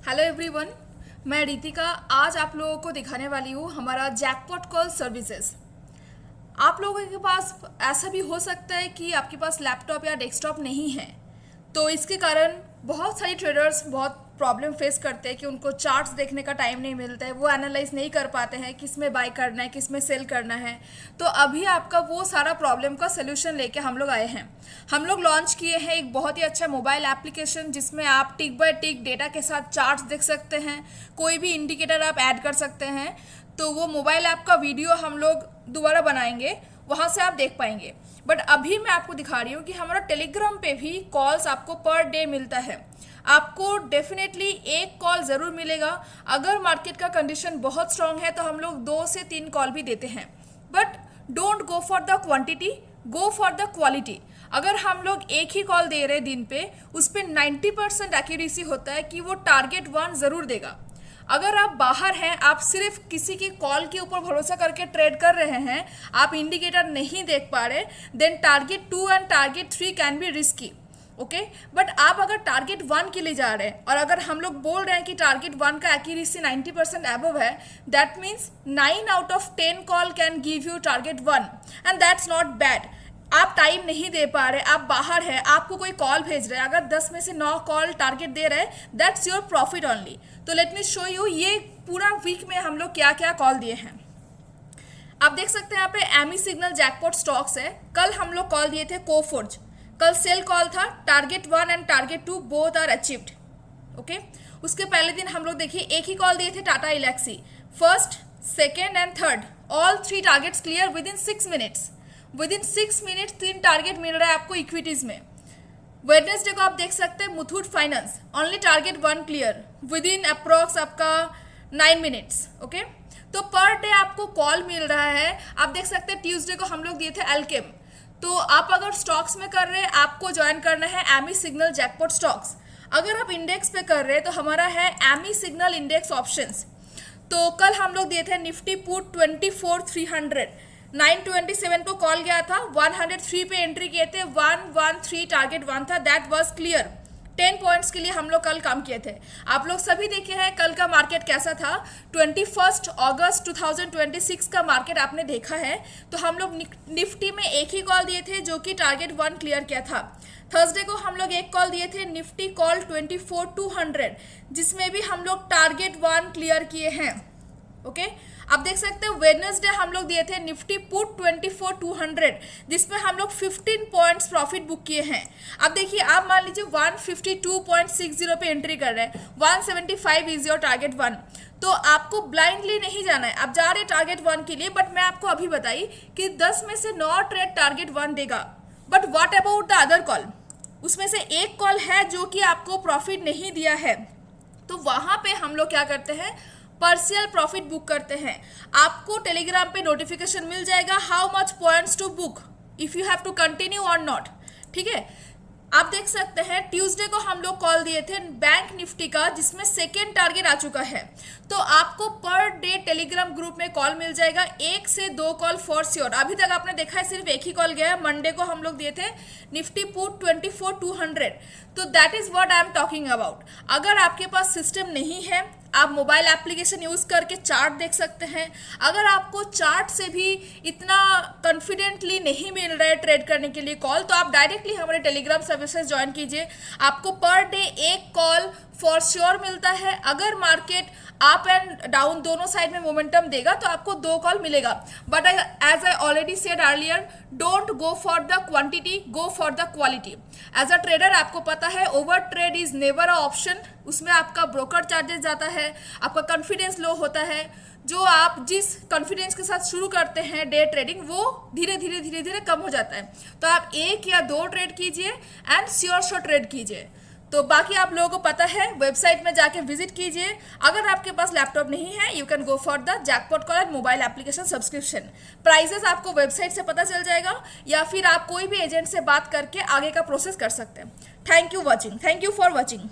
Hello everyone, मैं रितिका आज आप लोगों को दिखाने वाली हूँ हमारा जैकपॉट कॉल सर्विसेज। आप लोगों के पास ऐसा भी हो सकता है कि आपके पास लैपटॉप या डेस्कटॉप नहीं है, तो इसके कारण बहुत सारी ट्रेडर्स बहुत प्रॉब्लम फेस करते हैं कि उनको चार्ट्स देखने का टाइम नहीं मिलता है, वो एनालाइज नहीं कर पाते हैं किस में बाय करना है, किस में सेल करना है। तो अभी आपका वो सारा प्रॉब्लम का सोल्यूशन लेके हम लोग आए हैं। हम लोग लॉन्च किए हैं एक बहुत ही अच्छा मोबाइल एप्लीकेशन जिसमें आप टिक बाय टिक डेटा के साथ चार्ट्स देख सकते हैं, कोई भी इंडिकेटर आप ऐड कर सकते हैं। तो वो मोबाइल ऐप का वीडियो हम लोग दोबारा बनाएंगे, वहाँ से आप देख पाएंगे। बट अभी मैं आपको दिखा रही हूँ कि हमारा टेलीग्राम पे भी कॉल्स आपको पर डे मिलता है। आपको डेफिनेटली एक कॉल ज़रूर मिलेगा। अगर मार्केट का कंडीशन बहुत स्ट्रांग है तो हम लोग 2 से 3 कॉल भी देते हैं। But don't go for the quantity, go for the quality. अगर हम लोग एक ही कॉल दे रहे हैं दिन पे, उस पर 90% एक्यूरेसी होता है कि वो टारगेट 1 ज़रूर देगा। अगर आप बाहर हैं, आप सिर्फ किसी की कॉल के ऊपर भरोसा करके ट्रेड कर रहे हैं, आप इंडिकेटर नहीं देख पा रहे, then target 2 and target 3 can be risky. Okay, but आप अगर टारगेट 1 के लिए जा रहे हैं और अगर हम लोग बोल रहे हैं कि टारगेट 1 का एक्यूरेसी 90% एबव है, that means 9 out of 10 call can give you target 1 and that's not bad. आप टाइम नहीं दे पा रहे, आप बाहर है, आपको कोई कॉल भेज रहे हैं, अगर 10 में से 9 कॉल टारगेट दे रहे हैं, दैट्स योर प्रॉफिट ओनली। तो लेट मी शो यू ये पूरा वीक में हम लोग क्या क्या कॉल दिए हैं। आप देख सकते हैं यहाँ पे एमी सिग्नल जैकपॉट स्टॉक्स है। कल हम लोग कॉल दिए थे कोफोर्ज, कल सेल कॉल था, target 1 and target 2 both are achieved. Okay, उसके पहले दिन हम लोग देखिए एक ही कॉल दिए थे Tata Elxsi, first, second and third, all 3 targets clear within 6 minutes. Within 6 minutes 3 target मिल रहा है आपको इक्विटीज में। वेडनेसडे को आप देख सकते हैं Muthoot finance, only target 1 clear with in approx आपका 9 मिनट्स। ओके, तो पर डे आपको कॉल मिल रहा है। आप देख सकते हैं ट्यूसडे को हम लोग दिए थे एल्केम। तो आप अगर स्टॉक्स में कर रहे हैं, आपको ज्वाइन करना है एमी सिग्नल जैकपॉट स्टॉक्स। अगर आप इंडेक्स पे कर रहे हैं तो हमारा है एमी सिग्नल इंडेक्स ऑप्शंस। तो कल हम लोग दिए थे निफ्टी पुट 24,300, 927 को कॉल गया था, 103 पे एंट्री किए थे, 113 टारगेट 1 था, दैट वाज क्लियर। 10 पॉइंट्स के लिए हम लोग कल काम किए थे। आप लोग सभी देखे हैं कल का मार्केट कैसा था। 21 अगस्त 2026 का मार्केट आपने देखा है। तो हम लोग निफ्टी में एक ही कॉल दिए थे जो कि टारगेट 1 क्लियर किया था। थर्सडे को हम लोग एक कॉल दिए थे निफ्टी कॉल 24,200, जिसमें भी हम लोग टारगेट 1 क्लियर किए हैं। ओके, आप देख सकते हैं वेडनेसडे हम लोग दिए थे निफ्टी पुट 24,200, जिसमें हम लोग 15 पॉइंट्स प्रॉफिट बुक किए हैं। अब देखिए, आप मान लीजिए 152.60 पे एंट्री कर रहे हैं, 175 इज योर टारगेट 1। तो आपको ब्लाइंडली नहीं जाना है, आप जा रहे हैं टारगेट 1 के लिए। बट मैं आपको अभी बताई कि 10 में से 9 ट्रेड टारगेट 1 देगा। But what about the other call? उसमें से एक कॉल है जो कि आपको प्रॉफिट नहीं दिया है, तो वहां पे हम लोग क्या करते हैं, पार्शियल प्रॉफिट बुक करते हैं। आपको टेलीग्राम पे नोटिफिकेशन मिल जाएगा how much points to book if you have to continue और नॉट। ठीक है, आप देख सकते हैं ट्यूसडे को हम लोग कॉल दिए थे बैंक निफ्टी का, जिसमें सेकेंड टारगेट आ चुका है। तो आपको पर डे टेलीग्राम ग्रुप में कॉल मिल जाएगा, 1 से 2 कॉल फॉर श्योर। अभी तक आपने देखा है सिर्फ एक ही कॉल गया है। मंडे को हम लोग दिए थे निफ्टी पुट 24,200। तो that is what I am talking about. अगर आपके पास सिस्टम नहीं है, आप मोबाइल एप्लीकेशन यूज करके चार्ट देख सकते हैं। अगर आपको चार्ट से भी इतना कॉन्फिडेंटली नहीं मिल रहा है ट्रेड करने के लिए कॉल, तो आप डायरेक्टली हमारे टेलीग्राम सर्विसेज ज्वाइन कीजिए। आपको पर डे एक कॉल फॉर श्योर मिलता है। अगर मार्केट अप एंड डाउन दोनों साइड में मोमेंटम देगा तो आपको 2 कॉल मिलेगा। But as I already said earlier, don't go for the quantity, go for the quality. As a trader आपको पता है over trade is never a option. उसमें आपका ब्रोकर चार्जेस जाता है, आपका कॉन्फिडेंस लो होता है। जो आप जिस कॉन्फिडेंस के साथ शुरू करते हैं डे ट्रेडिंग, वो धीरे धीरे कम हो जाता है। तो आप 1 या 2 ट्रेड कीजिए एंड श्योर ट्रेड कीजिए। तो बाकी आप लोगों को पता है, वेबसाइट में जाके विजिट कीजिए। अगर आपके पास लैपटॉप नहीं है, you can go for the jackpot call and mobile application subscription. Prices आपको वेबसाइट से पता चल जाएगा, या फिर आप कोई भी एजेंट से बात करके आगे का प्रोसेस कर सकते हैं। Thank you for watching.